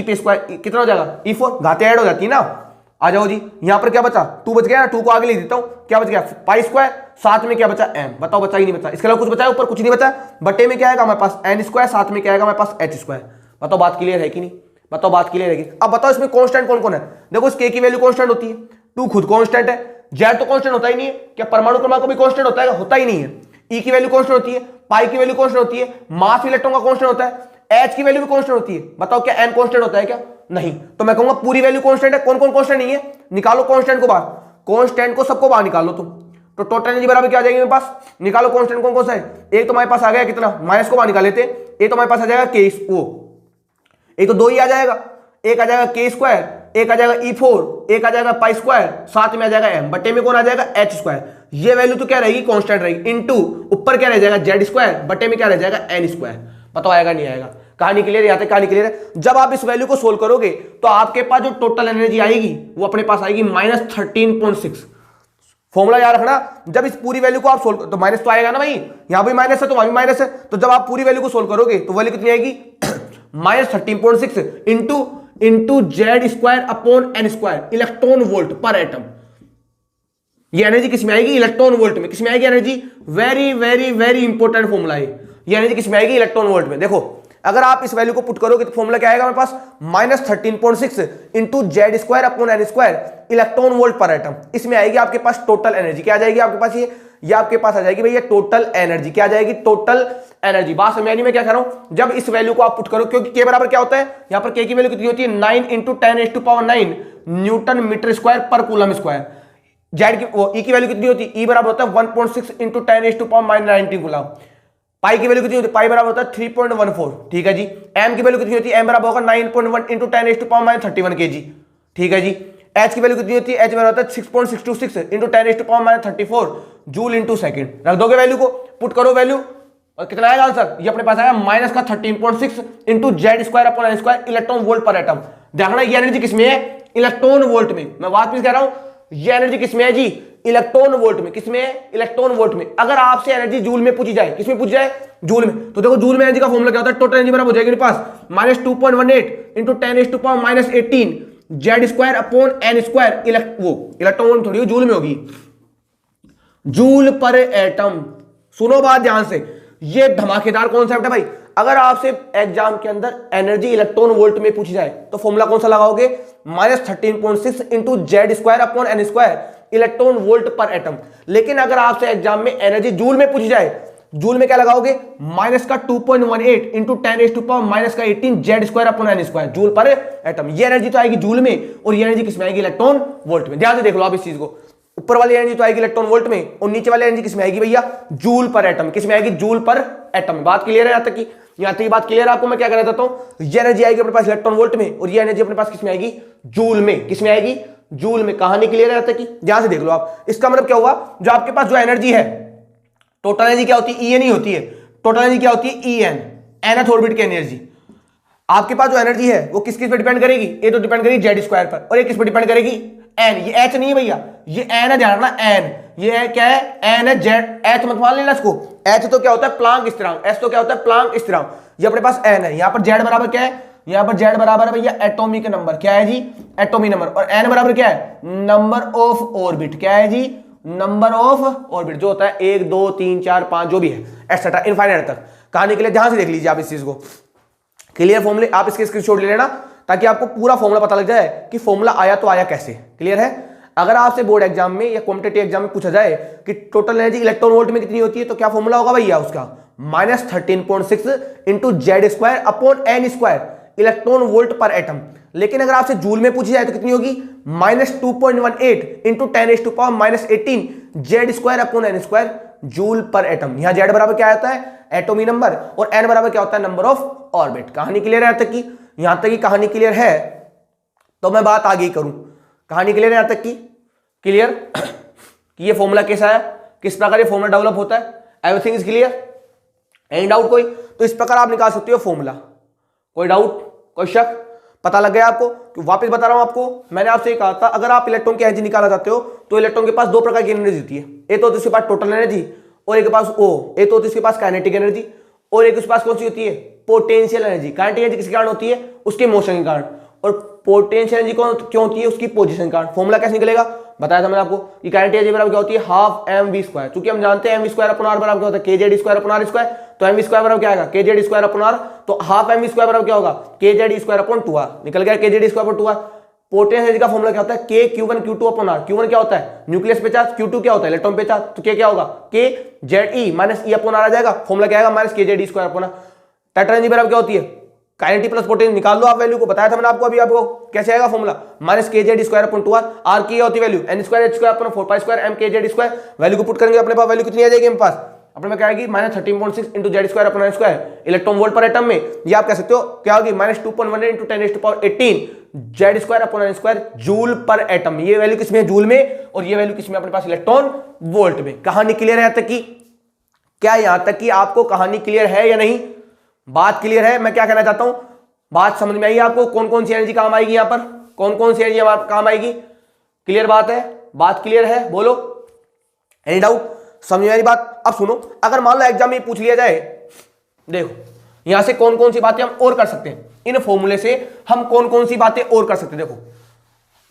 कितना हो जाएगा ई 4, घाते ऐड हो जाती है ना। आ जाओ जी, यहां पर क्या बचा 2 बच गया ना, 2 को आगे लिख देता हूं, क्या बच गया पाई स्क्वायर, साथ में क्या बचा एम। बताओ बचा ही नहीं बचा, इसके अलावा कुछ बचा है ऊपर, कुछ नहीं बचा। बटे में क्या आएगा हमारे पास एन स्क्वायर, साथ में क्या आएगा हमारे पास एच स्क्वायर। बताओ बात क्लियर है कि नहीं, बताओ बात क्लियर है कि। अब बताओ इसमें कांस्टेंट कौन कौन है, देखो इस के की वैल्यू कांस्टेंट होती है, 2 खुद कांस्टेंट है, जेड तो कांस्टेंट होता ही नहीं है, क्या परमाणु क्रमांक को भी कांस्टेंट होता है, होता ही नहीं है। ई की वैल्यू कांस्टेंट होती है, पाई की वैल्यू कांस्टेंट होती है, मास इलेक्ट्रॉन का कांस्टेंट होता है, एच की वैल्यू भी कांस्टेंट होती है। बताओ क्या एम कांस्टेंट होता है क्या, नहीं। तो मैं कहूंगा पूरी वैल्यू कांस्टेंट है, कौन कौन कांस्टेंट नहीं है, निकालो कांस्टेंट को बाहर, कांस्टेंट को सबको बाहर निकालो तुम। तो टोटल एनर्जी बराबर क्या आ जाएगी मेरे पास, निकालो कांस्टेंट कौन कौन सा है। एक तो हमारे पास आ गया कितना, माइनस को बाहर निकाल लेते हैं, एक तो हमारे पास आ जाएगा के वो, एक तो दो ही आ जाएगा, एक आ जाएगा के स्क्वायर, एक आ जाएगा E4, एक आ जाएगा पाई स्क्वायर, साथ में आ जाएगा m, बटे में कौन आ जाएगा h स्क्वायर। ये वैल्यू तो क्या रहेगी, कांस्टेंट रहेगी, इनटू ऊपर क्या रह जाएगा z स्क्वायर, बटे में क्या रह जाएगा n स्क्वायर। पता आएगा नहीं आएगा, कहानी क्लियर, यहाँ तक कहानी क्लियर है। जब आप इस वैल्यू को सोल्व करोगे तो आपके पास जो टोटल एनर्जी आएगी वो अपने पास आएगी -13.6। फॉर्मूला याद रखना, जब इस पूरी वैल्यू को आप सोल्व, तो माइनस तो आएगा ना भाई, यहां भी माइनस है तो वहां भी माइनस है, तो जब आप पूरी वैल्यू को सोल्व करोगे तो वैल्यू कितनी आएगी -13.6 into Z square upon N square electron volt per atom. ये एनर्जी किसमें आएगी, इलेक्ट्रॉन वोल्ट में। किसमें आएगी energy, very very very important formula है ये एनर्जी किसमें आएगी, इलेक्ट्रॉन वोल्ट में। देखो अगर आप इस वैल्यू को पुट करोगे तो फॉर्मूला क्या आएगा हमारे पास, -13.6 into Z square upon N square electron volt per atom. इसमें आएगी आपके पास टोटल एनर्जी, क्या आ जाएगी आपके पास, ये आपके पास आ जाएगी भैया टोटल एनर्जी। क्या आ जाएगी, टोटल एनर्जी। बात समझ नहीं, मैं क्या कह रहा हूं, जब इस वैल्यू को आप पुट करो, क्योंकि के बराबर क्या होता है, यहां पर के की वैल्यू कितनी होती है, 9 इंटू 10⁻⁹ न्यूटन मीटर स्क्वायर पर कूलम स्क्वायर। जेड की वो ई की वैल्यू कितनी होती है, ई बराबर होता है 1.6 इंटू 10⁻⁹ कूलम। पाई की वैल्यू कितनी होती है, पाई बराबर होता है 3.14। ठीक है जी। एम की वैल्यू कितनी होती है, एम बराबर होगा 9.1 इंटू 10⁻31 kg। ठीक है जी। एच की वैल्यू कितनी होती है, एच बराबर होता है 6.626 इंटू 10⁻34 जूल इंटू सेकंड। रख दोगे वैल्यू को, पुट करो वैल्यू, और कितना आएगा आंसर, ये अपने पास आएगा माइनस का 13.6 into Z square upon N square electron volt per atom. देखना ये एनर्जी किसमें है, इलेक्ट्रॉन वोल्ट में। मैं वापस कह रहा हूं, ये एनर्जी किसमें है जी, इलेक्ट्रॉन वोल्ट में। किसमें है, इलेक्ट्रॉन वोल्ट में। अगर आपसे एनर्जी जूल में पूछी जाए, किसमें पूछी जाए, जूल में, तो देखो जूल में एनर्जी का फॉर्मूला क्या होता है, टोटल एनर्जी बराबर हो जाएगी मेरे पास -2.18 into 10⁻⁻18 Z square upon N square electron volt थोड़ी जूल में होगी, जूल पर एटम। सुनो बात ध्यान से, ये धमाकेदार कॉन्सेप्ट है भाई। अगर आपसे एग्जाम के अंदर एनर्जी इलेक्ट्रॉन वोल्ट में पूछी जाए तो फॉर्मूला कौन सा लगाओगे, -13.6 into Z square upon N square electron volt per atom. लेकिन अगर आपसे एग्जाम में एनर्जी जूल में पूछी जाए, जूल में क्या लगाओगे, -2.18 into 10⁻⁻18 Z square upon N square joule per atom. ये एनर्जी तो आएगी जूल में, और ये एनर्जी किसमें आएगी, इलेक्ट्रॉन वोल्ट में। ध्यान से देख लो आप इस चीज को, ऊपर वाली एनर्जी तो आएगी इलेक्ट्रॉन वोल्ट में, और नीचे वाली एनर्जी किसमें आएगी भैया, जूल पर एटम। किसमें आएगी, जूल पर एटम। बात क्लियर है यहाँ तक की, यहाँ तक बात क्लियर है आपको। मैं क्या कहना चाहता हूं, ये एनर्जी आएगी अपने पास इलेक्ट्रॉन वोल्ट में, और ये एनर्जी अपने पास किसमें आएगी, जूल में। किसमें आएगी, जूल में। कहानी क्लियर है यहाँ तक की, ध्यान से देख लो आप। इसका मतलब क्या हुआ, जो आपके पास जो एनर्जी है, टोटल एनर्जी क्या होती है, ई एन ही होती है। टोटल एनर्जी क्या होती है, ई एन, nth ऑर्बिट की एनर्जी। आपके पास जो एनर्जी है वो किस किस पे डिपेंड करेगी, ये तो डिपेंड करेगी जेड स्क्वायर पर, और ये किस पे डिपेंड करेगी, एन। ये एच नहीं है भैया, ये एन है, ध्यान रखना एन। ये क्या है, एन है, जेड एच मत मान लेना इसको। एच तो क्या होता है, प्लांक स्थिरांक, एच तो क्या होता है, प्लांक स्थिरांक। ये अपने पास एन है। यहाँ पर जेड बराबर क्या है, यहाँ पर जेड बराबर है भैया एटॉमिक नंबर। क्या है जी, एटॉमिक नंबर। और एन बराबर क्या है, नंबर ऑफ ऑर्बिट। क्या है जी, नंबर ऑफ ऑर्बिट, जो होता है 1 2 3 4 5 जो भी है एक्सेट्रा इनफाइनाइट तक। कहानी के लिए ध्यान से देख लीजिए आप इस चीज को। क्लियर फॉर्मूले, आप इसके स्क्रीनशॉट ले लेना ताकि आपको पूरा फॉर्मूला पता लग जाए कि फॉर्मूला आया तो आया कैसे। क्लियर है। अगर आपसे बोर्ड एग्जाम में या कॉम्पिटिटिव एग्जाम में पूछा जाए कि टोटल एनर्जी इलेक्ट्रॉन वोल्ट में कितनी होती है, तो क्या फॉर्मूला होगा भैया उसका, -13.6 into Z square upon N square electron volt per atom. लेकिन अगर आपसे जूल में पूछी जाए तो कितनी होगी, -2.18 into 10⁻⁻18 Z square upon N square joule per atom. यहां जेड बराबर क्या होता है, एटॉमिक नंबर, और एन बराबर क्या होता है, नंबर ऑफ ऑर्बिट। कहानी क्लियर है यहां तक की, यहां तक की कहानी क्लियर है तो मैं बात आगे करूं। कहानी क्लियर है यहां तक की, क्लियर कि ये फॉर्मूला कैसा है, किस प्रकार ये फॉर्मूला डेवलप होता है, everything is clear, any doubt कोई। तो इस प्रकार आप निकाल सकते हो फॉर्मूला। कोई डाउट, कोई शक, पता लग गया आपको। वापस बता रहा हूं आपको, मैंने आपसे कहा था अगर आप इलेक्ट्रॉन की एनर्जी निकालना चाहते हो तो इलेक्ट्रॉन के पास दो प्रकार की एनर्जी होती है। एक तो उसके पास टोटल एनर्जी, और एक के पास एक तो इसके पास काइनेटिक एनर्जी, और एक उसके पास कौन सी होती है, पोटेंशियल एनर्जी। काइनेटिक एनर्जी किसके कारण होती है, उसके मोशन के कारण, और पोटेंशियल एनर्जी क्यों होती है, उसकी पोजीशन के कारण। फॉर्मूला कैसे निकलेगा, बताया था मैंने आपको कि काइनेटिक एनर्जी बराबर क्या होती है, हाफ एम वी स्क्वायर। क्योंकि हम जानते हैं M V square upon R बराबर क्या होता है, के Z square upon R square. तो एम वी स्क्वायर बराबर क्या आएगा, K Z square upon R, तो हाफ एम वी स्क्वायर बराबर क्या होगा, k Z square upon 2r। निकल गया के Z square upon 2r। Potential energy का फॉर्मूला क्या होता है, के Q1 Q2 upon r। Q1 क्या होता है, न्यूक्लियस पे चार्ज, Q2 क्या होता है, इलेक्ट्रॉन पे चार्ज। तो के क्या होगा, k Z e minus e upon r आ जाएगा। फॉर्मूला क्या आएगा, माइनस के Z square upon r. Total energy बराबर क्या होती है, काइनेटिक प्लस पोटेंशियल निकाल लो आप वैल्यू को, बताया था मैंने आपको अभी, आपको कैसे आएगा फॉर्मूला, माइनस के Z square upon 2r, R की होती value N square H square upon 4 pi square M K Z square, value को पुट करेंगे अपने पास वैल्यू कितनी आ जाएगी, हमारे पास अपने में क्या आएगी minus 13.6 into Z square upon N square electron volt per atom में, ये आप कह सकते हो क्या होगी minus 2.18 into 10⁻18 Z square upon N square joule per atom. ये वैल्यू किसमें है, जूल में, और ये वैल्यू किसमें अपने पास इलेक्ट्रॉन वोल्ट में। कहानी क्लियर है यहाँ तक की, क्या यहां तक की आपको कहानी क्लियर है या नहीं, बात क्लियर है। मैं क्या कहना चाहता हूं, बात समझ में आई आपको, कौन कौन सी एनर्जी काम आएगी यहां पर, कौन कौन सी एनर्जी काम आएगी, क्लियर बात है, बात क्लियर है, बोलो एनी डाउट, समझ में आई बात। अब सुनो, अगर मान लो एग्जाम में पूछ लिया जाए, देखो यहां से कौन कौन सी बातें हम और कर सकते हैं, इन फॉर्मूले से हम कौन कौन सी बातें और कर सकते हैं। देखो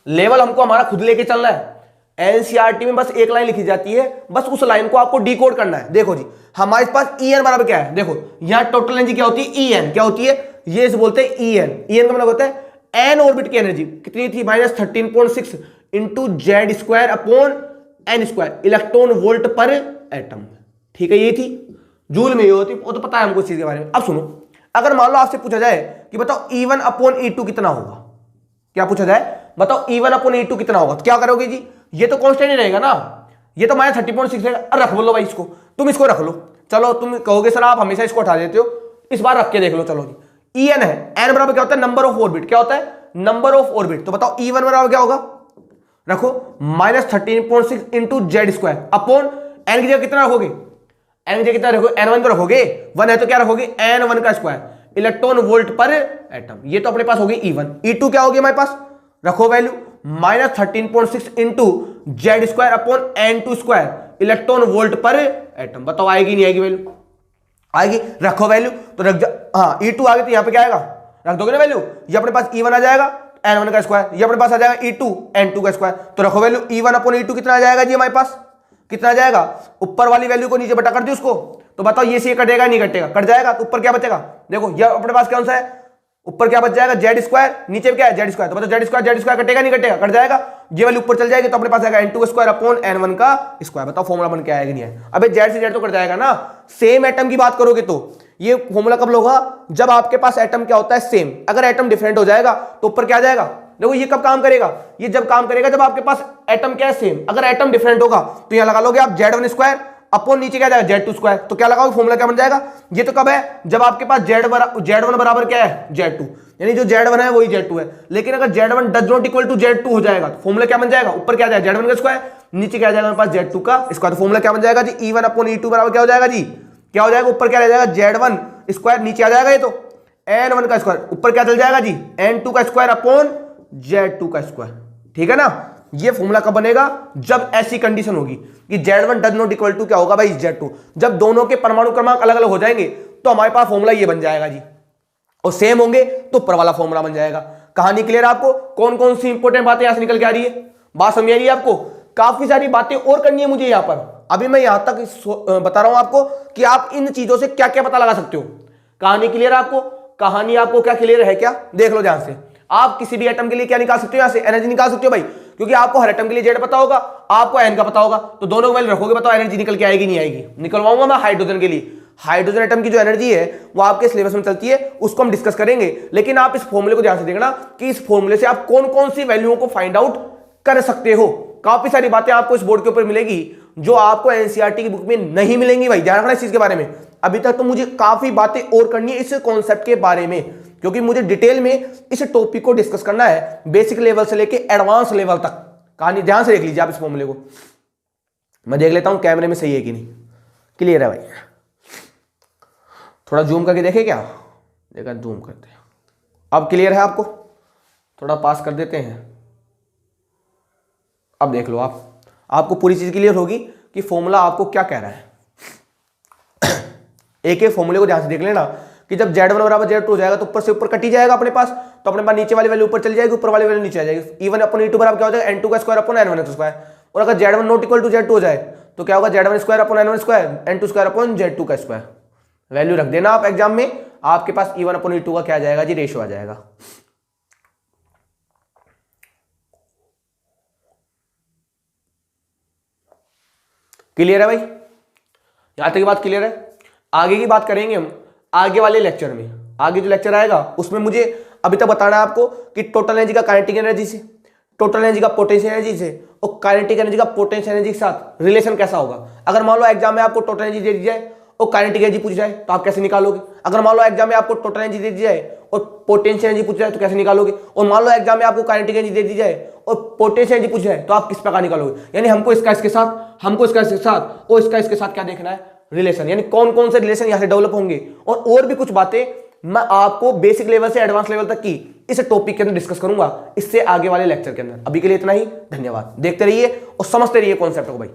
लेवल हमको हमारा खुद लेके चलना है, एनसीईआरटी में बस एक लाइन लिखी जाती है, बस उस लाइन को आपको डिकोड करना है। देखो जी हमारे पास ई एन बराबर क्या है, देखो यहां टोटल एनर्जी क्या होती है, ई एन क्या होती है, ये इसे बोलते हैं ई एन, ई एन का मतलब होता है एन ऑर्बिट की एनर्जी कितनी थी, minus 13.6 into Z square upon N square electron volt per atom. ठीक है, ये थी जूल में ये होती, वो तो पता है हमको इस चीज के बारे में। अब सुनो, अगर मान लो आपसे पूछा जाए कि बताओ E1 अपॉन E2 कितना होगा, क्या पूछा जाए, बताओ E1 अपॉन E2 कितना होगा, तो क्या करोगे जी, ये तो कांस्टेंट ही रहेगा ना, ये तो माइनस 30.6 रहेगा, रख बोलो भाई इसको, तुम इसको रख लो, चलो तुम कहोगे सर आप हमेशा इसको उठा देते हो, इस बार रख के देख लो, चलो जी En है, n बराबर क्या होता है, नंबर ऑफ ऑर्बिट, क्या होता है, नंबर ऑफ ऑर्बिट, तो बताओ E1 बराबर क्या होगा, रखो minus 13.6 into Z square upon N की जगह कितना रखोगे, एन की जगह कितना रखोगे, n1 को रखोगे, 1 है तो क्या रखोगे n1 का square electron volt per atom, ये तो अपने पास होगी E1। E2 क्या होगी हमारे पास, रखो value minus 13.6 into Z square upon n2 square electron volt per atom, बताओ आएगी नहीं आएगी वैल्यू, आएगी, रखो वैल्यू, तो रख जा, हाँ E2 आ गई तो यहां पे क्या आएगा, रख दोगे ना वैल्यू, ये अपने पास E1 आ जाएगा n1 का स्क्वायर, ये अपने पास आ जाएगा E2 n2 का स्क्वायर, तो रखो वैल्यू E1 अपॉन E2 कितना आ जाएगा जी हमारे पास, कितना आ जाएगा, ऊपर वाली वैल्यू को नीचे बटा कर दी उसको, तो बताओ ये से कटेगा नहीं कटेगा, कट जाएगा, तो ऊपर क्या बचेगा, देखो ये अपने पास कौन सा है, ऊपर क्या बच जाएगा जेड स्क्वायर, नीचे क्या है जेड स्क्वायर, तो बताओ जेड स्क्वायर कटेगा नहीं कटेगा, कट जाएगा, ये वाली ऊपर चल जाएगी, तो अपने पास आएगा n2 स्क्वायर अपॉन n1 का स्क्वायर, बताओ फॉर्मूला बन के आएगा नहीं है, अबे जेड से जेड तो कट जाएगा ना, सेम एटम की बात करोगे तो ये फॉर्मूला कब होगा, जब आपके पास एटम क्या होता है सेम, अगर एटम डिफरेंट हो जाएगा तो ऊपर क्या आ जाएगा, देखो ये कब काम करेगा, ये जब काम करेगा जब आपके पास एटम क्या है सेम, अगर एटम डिफरेंट होगा तो यहां लगा लोगे आप Z1 स्क्वायर अपॉन नीचे क्या जाएगा Z2 स्क्वायर, तो क्या लगाओगे फॉर्मूला क्या बन जाएगा, ये तो कब है जब आपके पास Z1 बराबर क्या है Z2, यानी जो Z1 है वही Z2 है, लेकिन अगर Z1 does not equal to Z2 हो जाएगा तो फॉर्मूला क्या बन जाएगा, ऊपर क्या जाएगा Z1 का स्क्वायर, नीचे क्या जाएगा हमारे पास Z2 का स्क्वायर, तो फॉर्मूला क्या बन जाएगा जी E1 अपॉन E2 बराबर क्या हो जाएगा जी, क्या हो जाएगा, ऊपर क्या रह जाएगा Z1 स्क्वायर, नीचे आ जाएगा ये तो n1 का स्क्वायर, ऊपर क्या चल जाएगा जी n2 का स्क्वायर अपॉन Z2 का स्क्वायर, ठीक है ना। ये फॉर्मूला कब बनेगा, जब ऐसी कंडीशन होगी कि Z1 does not equal to क्या होगा भाई Z2, जब दोनों के परमाणु क्रमांक अलग अलग हो जाएंगे तो हमारे पास फॉर्मूला ये बन जाएगा जी, और सेम होंगे तो ऊपर वाला फॉर्मूला बन जाएगा। कहानी क्लियर आपको, कौन कौन सी इंपॉर्टेंट बातें यहां से निकल के आ रही है, बात समझ आ रही है आपको, काफी सारी बातें और करनी है मुझे यहां पर, अभी मैं यहां तक बता रहा हूं आपको कि आप इन चीजों से क्या क्या पता लगा सकते हो। कहानी क्लियर आपको, कहानी आपको क्या क्लियर है क्या, देख लो ध्यान से, आप किसी भी एटम के लिए क्या निकाल सकते हो, यहां से एनर्जी निकाल सकते हो भाई, क्योंकि आपको हर एटम के लिए जेड पता होगा, आपको एन का पता होगा, तो दोनों को वैल्यू रखोगे, बताओ एनर्जी निकल के आएगी नहीं आएगी, निकलवाऊंगा मैं हाइड्रोजन के लिए, हाइड्रोजन एटम की जो एनर्जी है वो आपके सिलेबस में चलती है, उसको हम डिस्कस करेंगे, लेकिन आप इस फॉर्मूले को ध्यान से देखना कि इस फॉर्मूले से आप कौन कौन सी वैल्यूओं को फाइंड आउट कर सकते हो। काफी सारी बातें आपको इस बोर्ड के ऊपर मिलेगी जो आपको एनसीईआरटी की बुक में नहीं मिलेंगी भाई, ध्यान रखना इस चीज के बारे में। अभी तक तो मुझे काफी बातें और करनी है इस कॉन्सेप्ट के बारे में, क्योंकि मुझे डिटेल में इस टॉपिक को डिस्कस करना है, बेसिक लेवल से लेके एडवांस लेवल तक। कहानी ध्यान से देख लीजिए आप इस फॉर्मूले को, मैं देख लेता हूं कैमरे में सही है कि नहीं, क्लियर है भाई, थोड़ा जूम करके देखे क्या, देखा जूम करते हैं, अब क्लियर है आपको, थोड़ा पास कर देते हैं, अब देख लो आप, आपको पूरी चीज क्लियर होगी कि फॉर्मूला आपको क्या कह रहा है। एक एक फॉर्मूले को ध्यान से देख लेना कि जब Z1 बराबर Z2 हो जाएगा तो ऊपर से ऊपर कट ही जाएगा अपने पास, तो अपने पास नीचे वाली वैल्यू ऊपर चली जाएगी, ऊपर वाली वैल्यू नीचे आ जाएगी। E1 अपॉन E2 बराबर क्या हो जाएगा, n2 का स्क्वायर अपॉन n1 का स्क्वायर, और अगर Z1 not equal to Z2 हो जाए तो क्या होगा, Z1 square upon n1 square, n2 square upon Z2 का स्क्वायर। वैल्यू रख देना आप एग्जाम में, आपके पास E1 अपॉन E2 का क्या आ जाएगा जी, रेशियो आ जाएगा। क्लियर है भाई, यहां तक की बात क्लियर है। आगे की बात करेंगे हम आगे वाले लेक्चर में, आगे जो लेक्चर आएगा उसमें मुझे अभी तक बताना है आपको कि टोटल एनर्जी का काइनेटिक एनर्जी से, टोटल एनर्जी का पोटेंशियल एनर्जी से और काइनेटिक एनर्जी का पोटेंशियल एनर्जी के साथ रिलेशन कैसा होगा। अगर मान लो एग्जाम में आपको टोटल एनर्जी दे दी जाए और काइनेटिक एनर्जी पूछ जाए तो आप कैसे निकालोगे। अगर मान लो एग्जाम में आपको टोटल एनर्जी दे दी जाए और पोटेंशियल एनर्जी पूछ जाए तो कैसे निकालोगे। और मान लो एग्जाम में आपको काइनेटिक एनर्जी दे दी जाए और पोटेंशियल एनर्जी पूछ जाए तो आप किस प्रकार निकालोगे। यानी हमको इसका इसके साथ, हमको इसका इसके साथ और इसका इसके साथ क्या देखना है, रिलेशन। यानी कौन कौन से रिलेशन यहां से डेवलप होंगे और भी कुछ बातें मैं आपको बेसिक लेवल से एडवांस लेवल तक की इस टॉपिक के अंदर डिस्कस करूंगा इससे आगे वाले लेक्चर के अंदर। अभी के लिए इतना ही, धन्यवाद। देखते रहिए और समझते रहिए कॉन्सेप्ट को भाई।